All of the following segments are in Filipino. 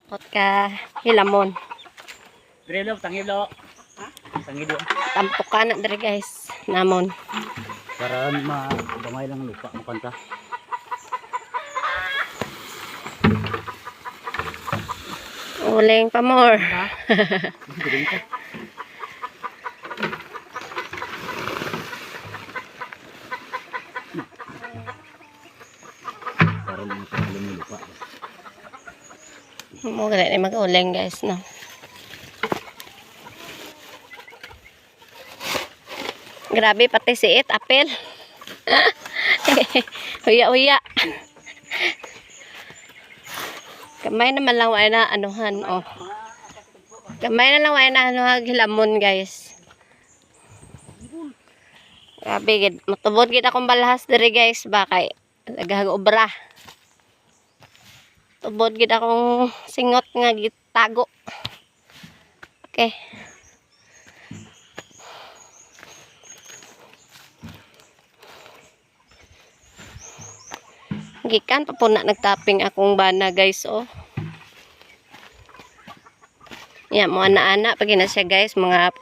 Kot ka hilamon. Dire lo, tangib lo. Tangib lo. Tampok ka na dire guys. Namon. Para gamay lang lupa mo kanta. Uling pa more. Para makakalam ng lupa. Mo gani ni mag-uling guys no. Grabe pati siit apel. Huya-huya. Kamay naman lang ay na anuhan oh. Kamay na lang ay na anuhan hilamon guys. Grabe gid, matubod gid akong balahas diri guys bakay nagahag-obra. Tubod gid akong singot nga gitago. Okay. Gikan pa po na nagtapping akong bana guys oh. Ya mo ana-ana pag na siya guys, mga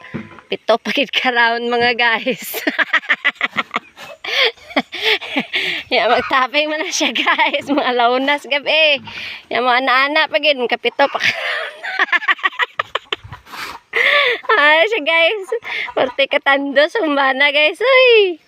7 pagid ka round mga guys. Ya magtapping man na siya guys, mga launas gabi. Ya mo ana-ana pagid ka 7 pa. Ay siya guys. Porte katandos ang bana guys. Uy.